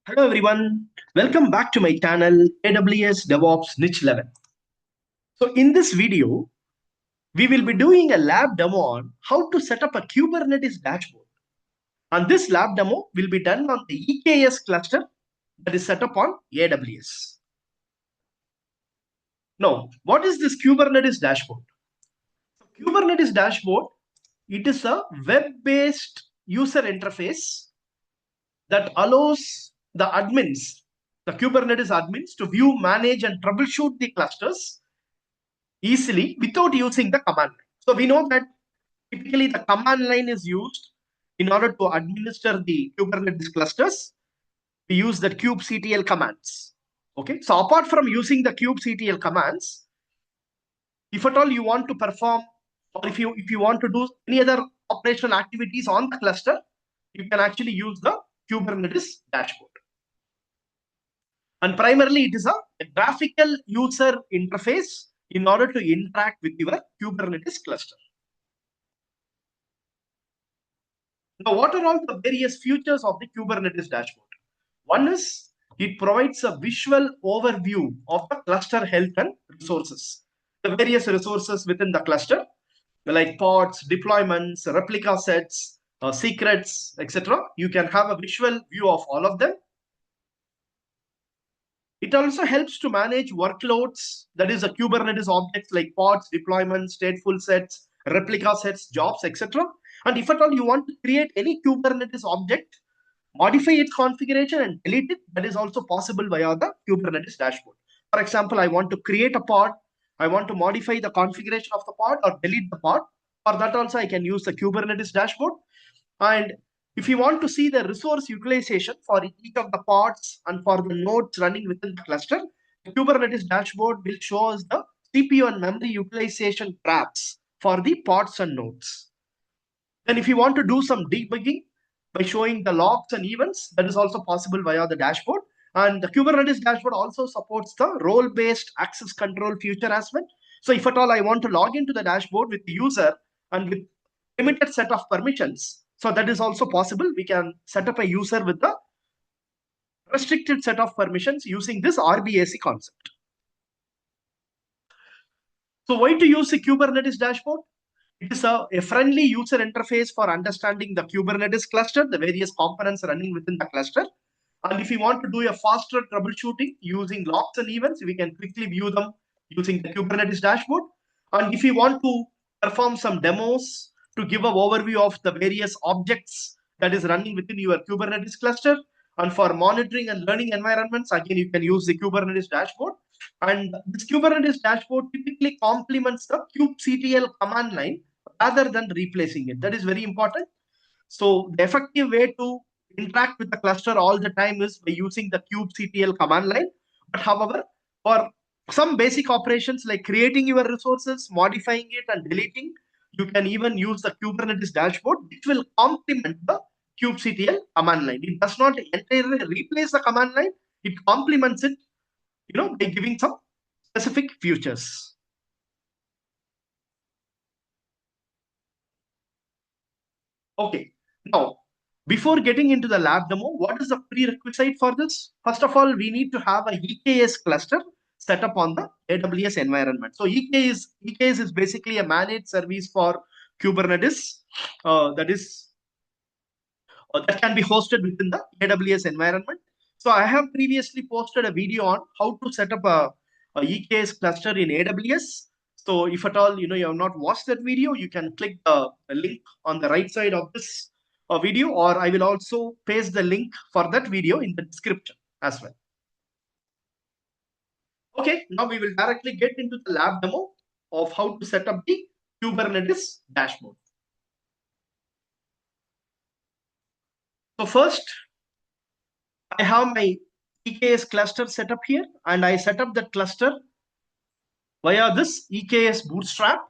Hello everyone, welcome back to my channel AWS DevOps Niche Level. So in this video, we will be doing a lab demo on how to set up a Kubernetes dashboard. And this lab demo will be done on the EKS cluster that is set up on AWS. Now, what is this Kubernetes dashboard? Kubernetes dashboard, it is a web-based user interface that allows the admins, the Kubernetes admins, to view, manage, and troubleshoot the clusters easily without using the command line. So we know that typically the command line is used in order to administer the Kubernetes clusters. We use the kubectl commands. Okay, so apart from using the kubectl commands, if at all you want to perform or if you want to do any other operational activities on the cluster, you can actually use the Kubernetes dashboard. And primarily, it is a graphical user interface in order to interact with your Kubernetes cluster. Now, what are all the various features of the Kubernetes dashboard? One is it provides a visual overview of the cluster health and resources. The various resources within the cluster, like pods, deployments, replica sets, secrets, etc. You can have a visual view of all of them. It also helps to manage workloads, that is, a Kubernetes objects like pods, deployments, stateful sets, replica sets, jobs, etc. And if at all you want to create any Kubernetes object, modify its configuration and delete it, that is also possible via the Kubernetes dashboard. For example, I want to create a pod, I want to modify the configuration of the pod or delete the pod. For that also, I can use the Kubernetes dashboard. And if you want to see the resource utilization for each of the pods and for the nodes running within the cluster, the Kubernetes dashboard will show us the CPU and memory utilization graphs for the pods and nodes. Then if you want to do some debugging by showing the logs and events, that is also possible via the dashboard. And the Kubernetes dashboard also supports the role-based access control feature as well. So if at all I want to log into the dashboard with the user and with limited set of permissions, so that is also possible. We can set up a user with the restricted set of permissions using this RBAC concept. So why to use the Kubernetes dashboard? It is a friendly user interface for understanding the Kubernetes cluster, the various components running within the cluster. And if you want to do a faster troubleshooting using logs and events, we can quickly view them using the Kubernetes dashboard. And if you want to perform some demos to give an overview of the various objects that is running within your Kubernetes cluster, and for monitoring and learning environments, again, you can use the Kubernetes dashboard. And this Kubernetes dashboard typically complements the kubectl command line rather than replacing it. That is very important. So the effective way to interact with the cluster all the time is by using the kubectl command line. But however, for some basic operations like creating your resources, modifying it, and deleting, you can even use the Kubernetes dashboard, which will complement the kubectl command line. It does not entirely replace the command line. It complements it, by giving some specific features. Okay, now before getting into the lab demo, what is the prerequisite for this? First of all, we need to have a EKS cluster set up on the AWS environment. So EKS is basically a managed service for Kubernetes that can be hosted within the AWS environment. So I have previously posted a video on how to set up a EKS cluster in AWS. So if at all you have not watched that video, you can click the link on the right side of this video, or I will also paste the link for that video in the description as well. Okay, now we will directly get into the lab demo of how to set up the Kubernetes dashboard. So first, I have my EKS cluster set up here, and I set up that cluster via this EKS bootstrap.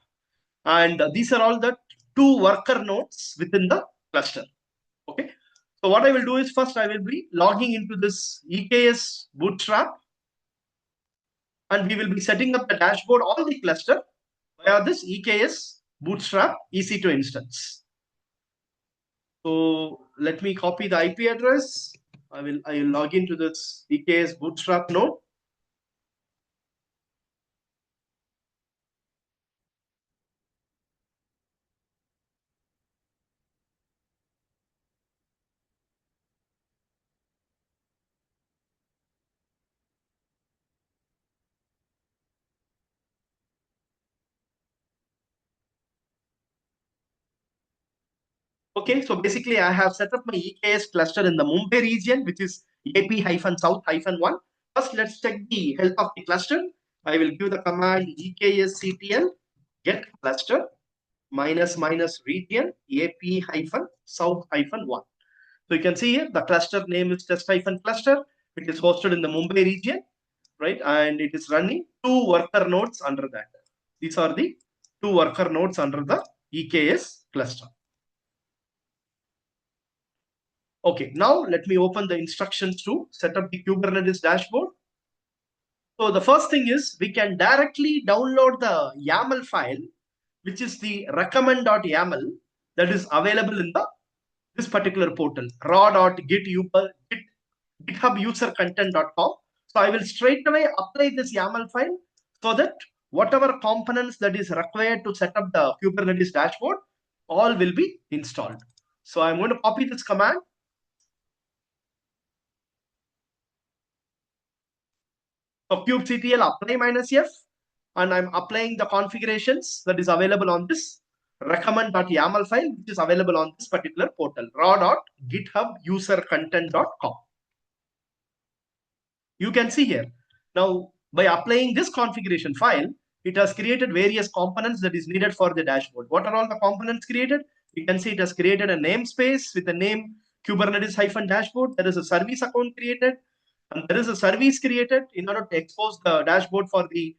And these are all the 2 worker nodes within the cluster. Okay. So what I will do is first I will be logging into this EKS bootstrap, and we will be setting up the dashboard on the cluster via this EKS bootstrap EC2 instance. So let me copy the IP address I will log into this EKS Bootstrap node. Okay, so basically I have set up my EKS cluster in the Mumbai region, which is AP-South-1. First, let's check the health of the cluster. I will give the command EKSCTL get cluster minus region AP-South-1. So you can see here the cluster name is test-cluster. It is hosted in the Mumbai region, right? And it is running 2 worker nodes under that. These are the 2 worker nodes under the EKS cluster. Okay, now let me open the instructions to set up the Kubernetes dashboard. So the first thing is we can directly download the YAML file, which is the recommend.yaml that is available in this particular portal, raw.githubusercontent.com. So I will straight away apply this YAML file so that whatever components that is required to set up the Kubernetes dashboard, all will be installed. So I'm going to copy this command. So kubectl apply -f, and I'm applying the configurations that is available on this recommend.yaml file, which is available on this particular portal, raw.githubusercontent.com. You can see here. Now, by applying this configuration file, it has created various components that is needed for the dashboard. What are all the components created? You can see it has created a namespace with the name Kubernetes-dashboard. There is a service account created, and there is a service created in order to expose the dashboard for the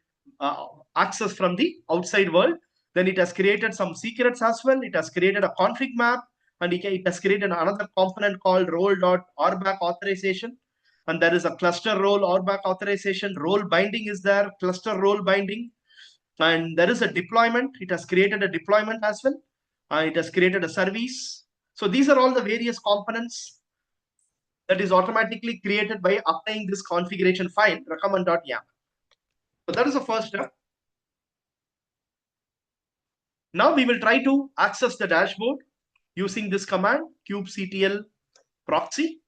access from the outside world. Then it has created some secrets as well. It has created a config map, and it has created another component called role.rback authorization. And there is a cluster role RBAC authorization. Role binding is there, cluster role binding. And there is a deployment. It has created a deployment as well. It has created a service. So these are all the various components that is automatically created by applying this configuration file recommend.yaml. So that is the first step. Now we will try to access the dashboard using this command kubectl proxy.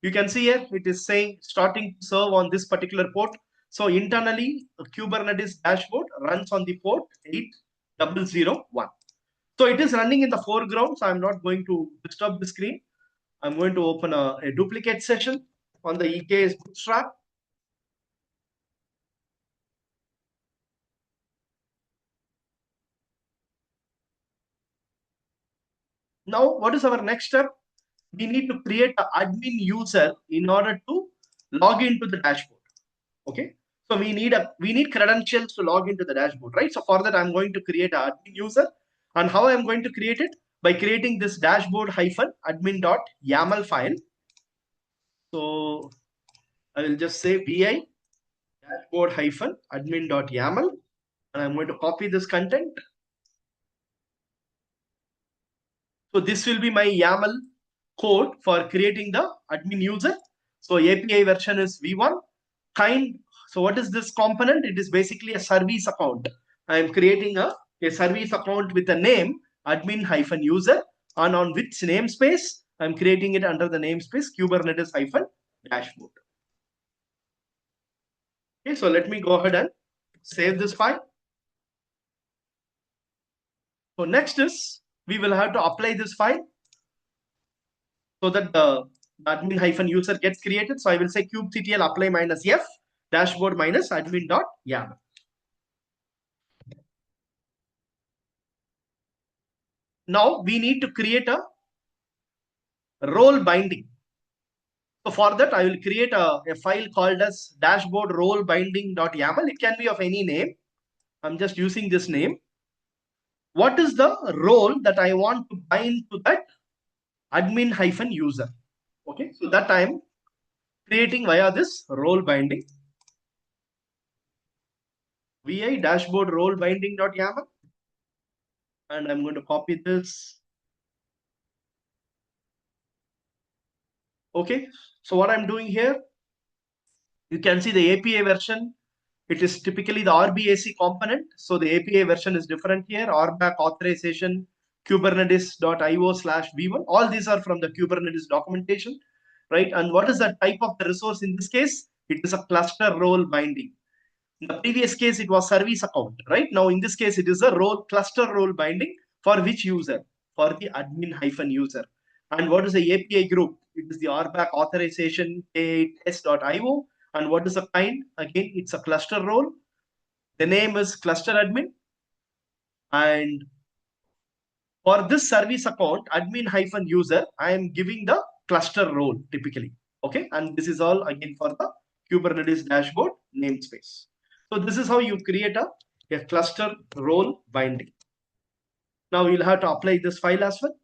You can see here it is saying starting to serve on this particular port. So internally, a Kubernetes dashboard runs on the port 8001. So it is running in the foreground. So I'm not going to disturb the screen. I'm going to open a duplicate session on the EKS Bootstrap. Now, what is our next step? We need to create an admin user in order to log into the dashboard. Okay. So we need credentials to log into the dashboard, right? So for that, I'm going to create an admin user. And how I'm going to create it? By creating this dashboard-admin.yaml file. So I will just say vi dashboard-admin.yaml, and I'm going to copy this content. So this will be my YAML code for creating the admin user. So API version is v1. So what is this component? It is basically a service account. I am creating a service account with a name admin-user, and on which namespace I'm creating it under the namespace Kubernetes-dashboard. Okay, so let me go ahead and save this file. So next is we will have to apply this file so that the admin-user gets created. So I will say kubectl apply -f dashboard -admin.yaml. Now we need to create a role binding. So for that, I will create a file called as dashboard role binding.yaml. It can be of any name. I'm just using this name. What is the role that I want to bind to that admin-user? Okay, so that I'm creating via this role binding. Vi dashboard role binding.yaml. And I'm going to copy this Okay, so what I'm doing here, you can see the API version. It is typically the RBAC component. So the API version is different here. RBAC authorization, Kubernetes.io/v1. All these are from the Kubernetes documentation, right? And what is the type of the resource in this case? It is a cluster role binding. In the previous case, it was service account, right? Now, in this case, it is a role cluster role binding for which user? For the admin-user. And what is the API group? It is the RBAC authorization K8s.io. And what is the kind? Again, it's a cluster role. The name is cluster admin. And for this service account, admin-user, I am giving the cluster role typically. Okay. And this is all again for the Kubernetes dashboard namespace. So this is how you create a cluster role binding. Now you'll have to apply this file as well.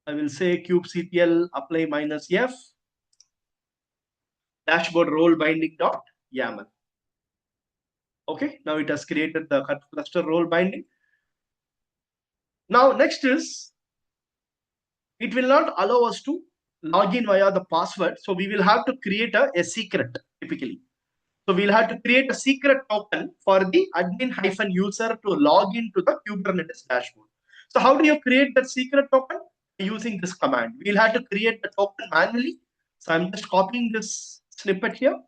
I will say kubectl apply -f dashboard role binding dot YAML. Okay, now it has created the cluster role binding. Now next is, it will not allow us to log in via the password. So we will have to create a secret typically. So we'll have to create a secret token for the admin-user to log into the Kubernetes dashboard. So how do you create that secret token? Using this command. We'll have to create the token manually. So I'm just copying this snippet here.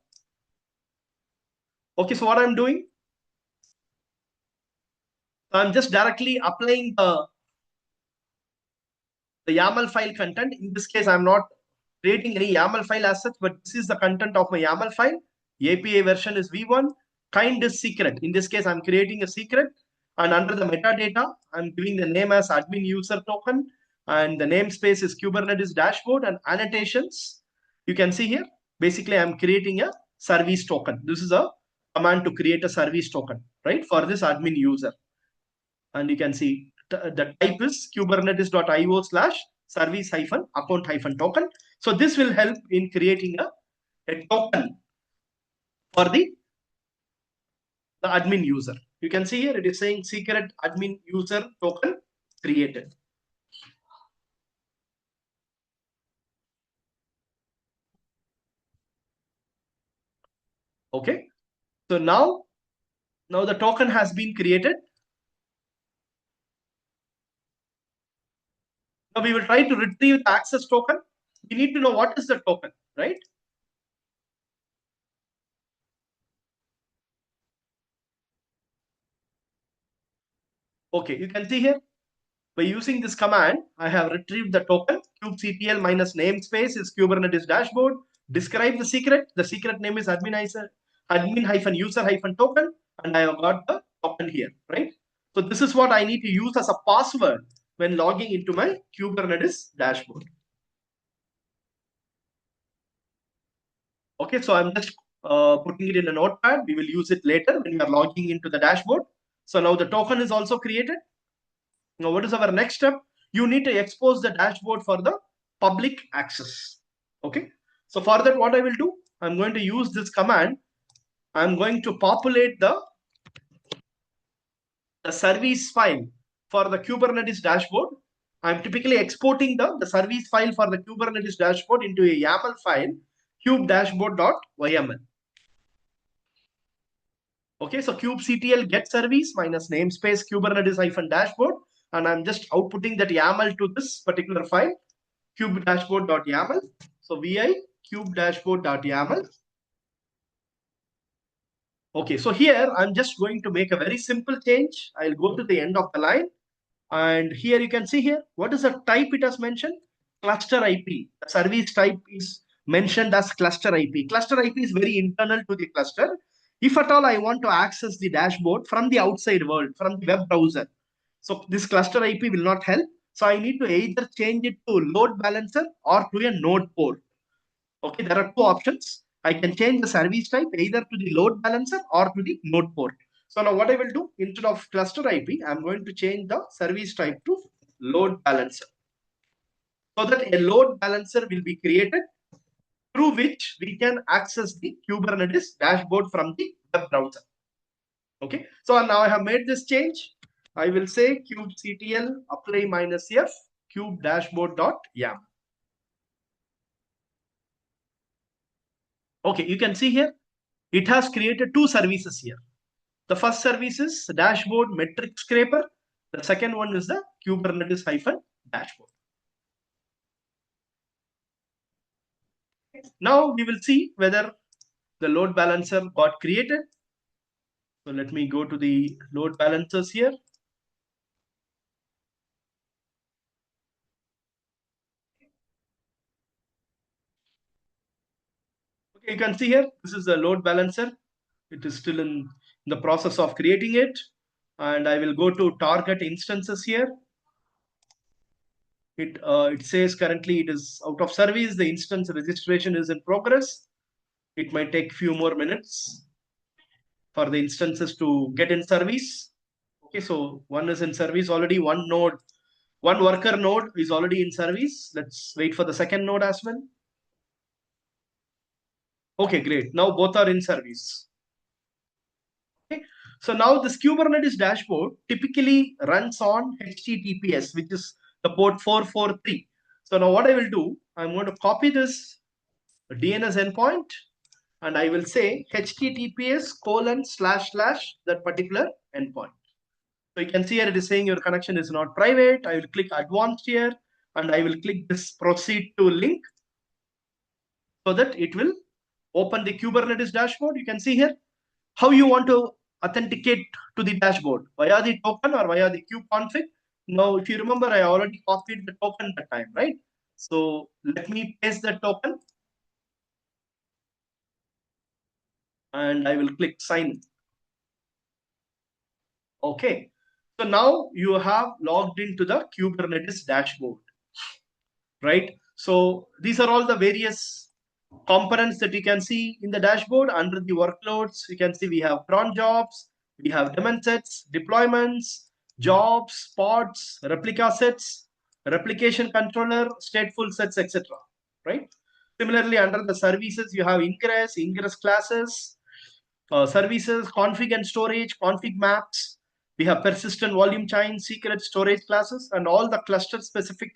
Okay, so what I'm doing, I'm just directly applying the YAML file content. In this case, I'm not creating any YAML file as such, but this is the content of my YAML file. API version is v1. Kind is secret. In this case, I'm creating a secret. And under the metadata, I'm giving the name as admin user token. And the namespace is Kubernetes dashboard and annotations. You can see here, basically, I'm creating a service token. This is a command to create a service token, right, for this admin user. And you can see the type is kubernetes.io/service-account-token. So this will help in creating a token for the admin user. You can see here it is saying secret admin user token created. Okay. So now the token has been created. Now we will try to retrieve the access token. We need to know what is the token, right? Okay, you can see here, by using this command, I have retrieved the token. kubectl -namespace is Kubernetes dashboard. Describe the secret. The secret name is admin-user-token, and I have got the token here, right? So this is what I need to use as a password when logging into my Kubernetes dashboard. Okay, so I'm just putting it in a notepad. We will use it later when we are logging into the dashboard. So now the token is also created. Now, what is our next step? You need to expose the dashboard for the public access. Okay. So for that, what I will do, I'm going to use this command. I'm going to populate the service file for the Kubernetes dashboard. I'm typically exporting the service file for the Kubernetes dashboard into a YAML file, kubedashboard.yml. Okay, so kubectl get service -namespace Kubernetes-dashboard, and I'm just outputting that YAML to this particular file, kubedashboard.yaml. So vi kubedashboard.yaml. Okay, so here I'm just going to make a very simple change. I'll go to the end of the line, and here you can see here what is the type it has mentioned. Cluster IP. The service type is mentioned as cluster IP. Cluster IP is very internal to the cluster. If at all I want to access the dashboard from the outside world, from the web browser, so this cluster IP will not help. So I need to either change it to load balancer or to a node port. Okay, there are two options. I can change the service type either to the load balancer or to the node port. So now what I will do, instead of cluster IP, I'm going to change the service type to load balancer. So that a load balancer will be created through which we can access the Kubernetes dashboard from the web browser. Okay, so now I have made this change. I will say kubectl apply -f kube dashboard.yaml. Okay, you can see here, it has created two services here. The first service is dashboard metric scraper. The second one is the Kubernetes hyphen dashboard. Now we will see whether the load balancer got created. So let me go to the load balancers here. Okay, you can see here, this is the load balancer. It is still in the process of creating it. And I will go to target instances here. It says currently it is out of service. The instance registration is in progress. It might take few more minutes for the instances to get in service. Okay, so one is in service already. One worker node is already in service. Let's wait for the second node as well. Okay, great. Now both are in service. Okay. So now this Kubernetes dashboard typically runs on HTTPS, which is the port 443. So now what I will do, I'm going to copy this DNS endpoint and I will say HTTPS colon slash slash that particular endpoint. So you can see here it is saying your connection is not private. I will click advanced here and I will click this proceed to link so that it will open the Kubernetes dashboard. You can see here how you want to authenticate to the dashboard via the token or via the kubeconfig. Now, if you remember, I already copied the token that time, right? So let me paste the token and I will click sign. Okay. So now you have logged into the Kubernetes dashboard, right? So these are all the various components that you can see in the dashboard. Under the workloads, you can see we have cron jobs, we have daemon sets, deployments, jobs, pods, replica sets, replication controller, stateful sets, etc. Right? Similarly, under the services, you have ingress classes, services, config and storage, config maps. We have persistent volume chain, secret storage classes, and all the cluster specific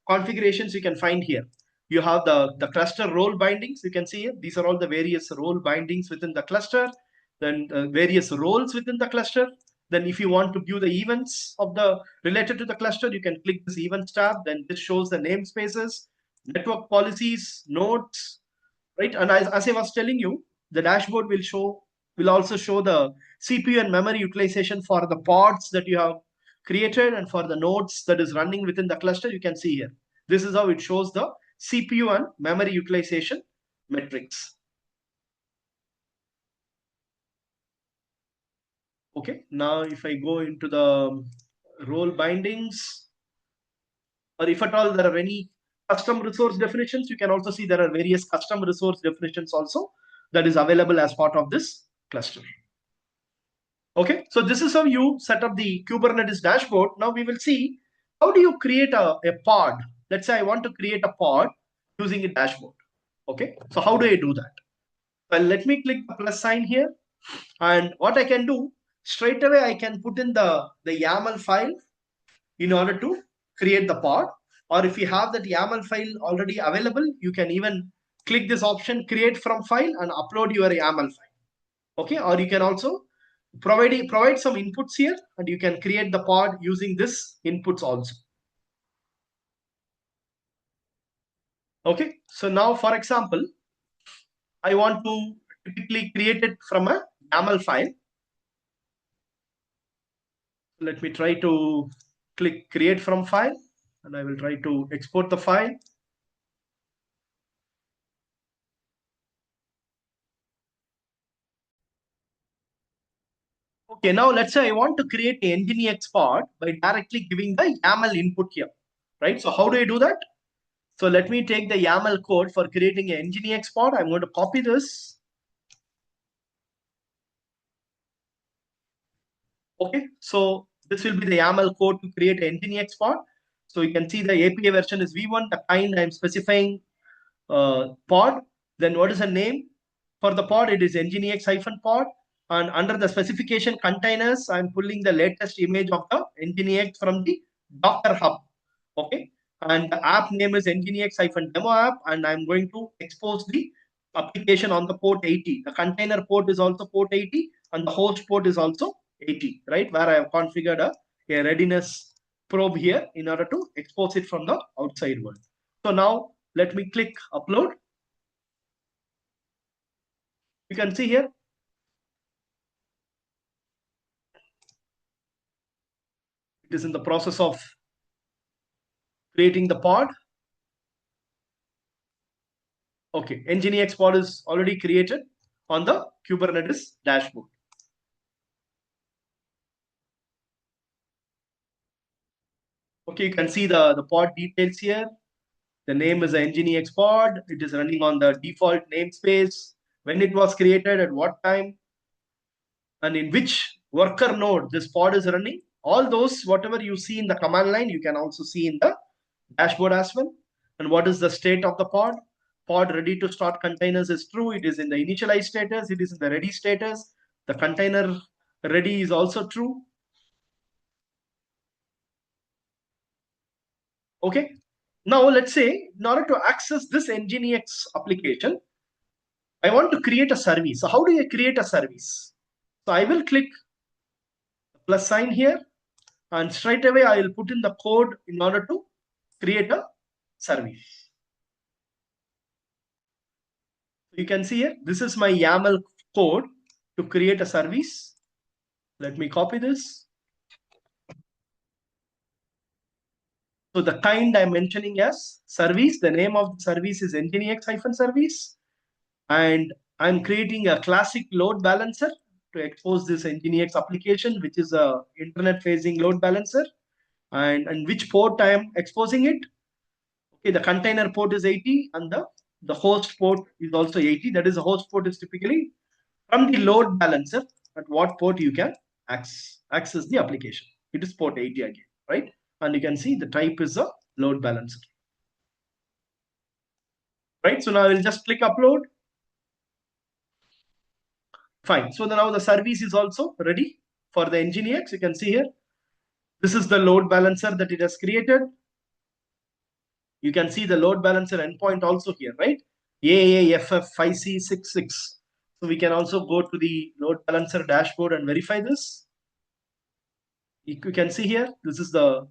configurations you can find here. You have the cluster role bindings. You can see here. These are all the various role bindings within the cluster. Then various roles within the cluster. Then if you want to view the events of the related to the cluster, you can click this events tab. Then this shows the namespaces, network policies, nodes, right? And as I was telling you, the dashboard will also show the CPU and memory utilization for the pods that you have created and for the nodes that is running within the cluster. You can see here. This is how it shows the CPU and memory utilization metrics. Okay, now if I go into the role bindings, or if at all there are any custom resource definitions, you can also see there are various custom resource definitions also that is available as part of this cluster. Okay, so this is how you set up the Kubernetes dashboard. Now we will see how do you create a pod. Let's say I want to create a pod using a dashboard. Okay, so how do I do that? Well, let me click the plus sign here. And what I can do, straight away I can put in the YAML file in order to create the pod. Or if you have that YAML file already available, you can even click this option, create from file, and upload your YAML file. Okay, or you can also provide some inputs here and you can create the pod using this inputs also. Okay, so now for example, I want to typically create it from a YAML file. Let me try to click create from file and I will try to export the file. Okay, now let's say I want to create a Nginx pod by directly giving the YAML input here, right? So how do I do that? So let me take the YAML code for creating a Nginx pod. I'm going to copy this. Okay, so this will be the YAML code to create an Nginx pod. So you can see the API version is v1, the kind I'm specifying pod. Then what is the name for the pod? It is nginx-pod. And under the specification containers, I'm pulling the latest image of the Nginx from the Docker Hub. Okay, and the app name is nginx-demo app, and I'm going to expose the application on the port 80. The container port is also port 80 and the host port is also 80, right? Where I have configured a readiness probe here in order to expose it from the outside world. So now let me click upload. You can see here, it is in the process of creating the pod. Okay, Nginx pod is already created on the Kubernetes dashboard. Okay, you can see the pod details here. The name is Nginx pod. It is running on the default namespace, when it was created, at what time, and in which worker node this pod is running. All those, whatever you see in the command line, you can also see in the dashboard as well. And what is the state of the pod? Pod ready to start containers is true. It is in the initialize status. It is in the ready status. The container ready is also true. Okay. Now let's say in order to access this Nginx application, I want to create a service. So how do you create a service? So I will click the plus sign here and straight away I will put in the code in order to create a service. You can see here, this is my YAML code to create a service. Let me copy this. So the kind I'm mentioning as service, the name of the service is Nginx-service. And I'm creating a classic load balancer to expose this Nginx application, which is a internet-facing load balancer. And which port I am exposing it. Okay, the container port is 80 and the host port is also 80. That is, the host port is typically from the load balancer at what port you can access the application. It is port 80 again, right? And you can see the type is a load balancer. Right, so now I will just click upload. Fine, so now the service is also ready for the Nginx. You can see here, this is the load balancer that it has created. You can see the load balancer endpoint also here, right? AAFF5C66. So we can also go to the load balancer dashboard and verify this. You can see here, this is the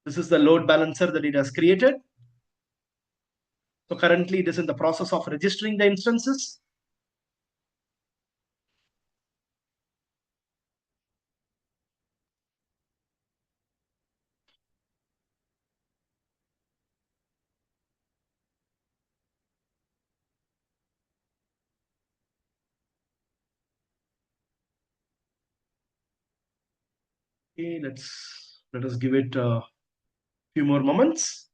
load balancer that it has created. So currently it is in the process of registering the instances. Okay, let us give it a few more moments.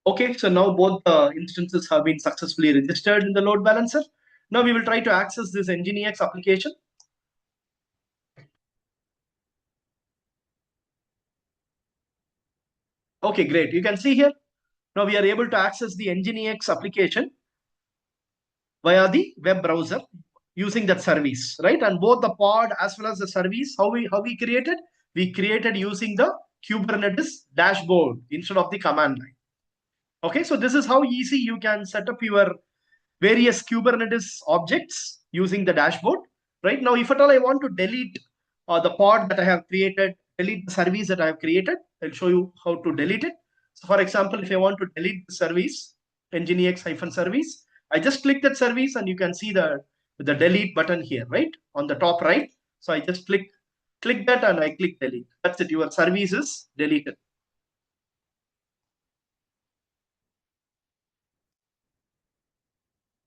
Okay, so now both the instances have been successfully registered in the load balancer. Now we will try to access this Nginx application. Okay, great. You can see here, now we are able to access the Nginx application via the web browser using that service, right? And both the pod as well as the service, how we created? We created using the Kubernetes dashboard instead of the command line. Okay, so this is how easy you can set up your various Kubernetes objects using the dashboard. Right now, if at all I want to delete the pod that I have created, delete the service that I have created, I'll show you how to delete it. So for example, if I want to delete the service, Nginx-service, I just click that service and you can see the delete button here, right? On the top right. So I just click that and I click delete. That's it, your service is deleted.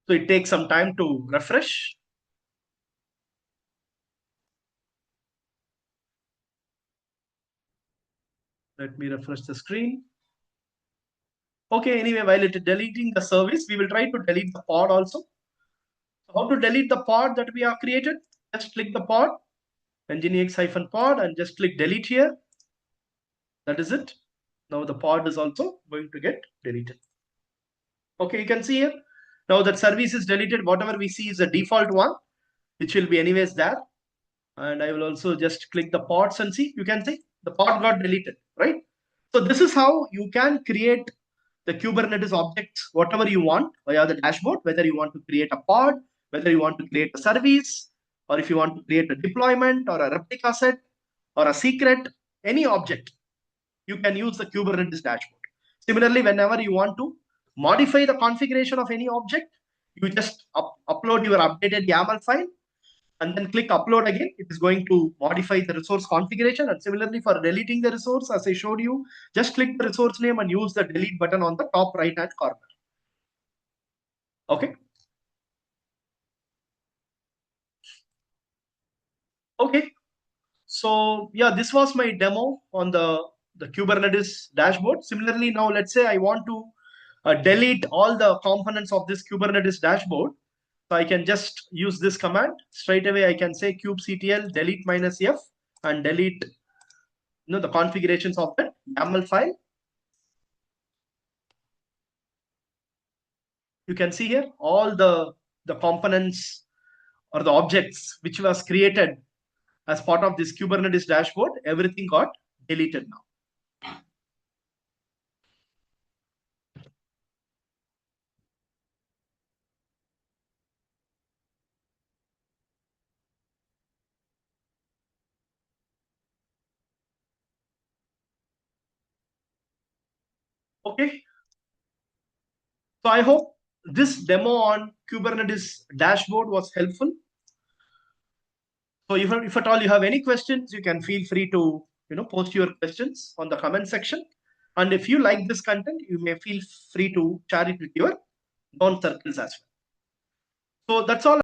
So it takes some time to refresh. Let me refresh the screen. Okay, anyway, while it is deleting the service, we will try to delete the pod also. So how to delete the pod that we have created? Just click the pod, Nginx-pod, and just click delete here. That is it. Now the pod is also going to get deleted. Okay, you can see here. Now that service is deleted, whatever we see is the default one, which will be anyways there. And I will also just click the pods and see, you can see the pod got deleted, right? So this is how you can create the Kubernetes objects, whatever you want via the dashboard, whether you want to create a pod, whether you want to create a service, or if you want to create a deployment or a replica set or a secret, any object, you can use the Kubernetes dashboard. Similarly, whenever you want to modify the configuration of any object, you just upload your updated YAML file and then click upload again. It is going to modify the resource configuration. And similarly, for deleting the resource, as I showed you, just click the resource name and use the delete button on the top right hand corner. Okay. Okay. So yeah, this was my demo on the Kubernetes dashboard. Similarly, now let's say I want to delete all the components of this Kubernetes dashboard. So I can just use this command. Straight away, I can say kubectl delete -f and delete the configurations of that YAML file. You can see here all the components or the objects which was created as part of this Kubernetes dashboard. Everything got deleted now. Okay. So I hope this demo on Kubernetes dashboard was helpful. So if at all you have any questions, you can feel free to post your questions on the comment section. And if you like this content, you may feel free to share it with your own circles as well. So that's all.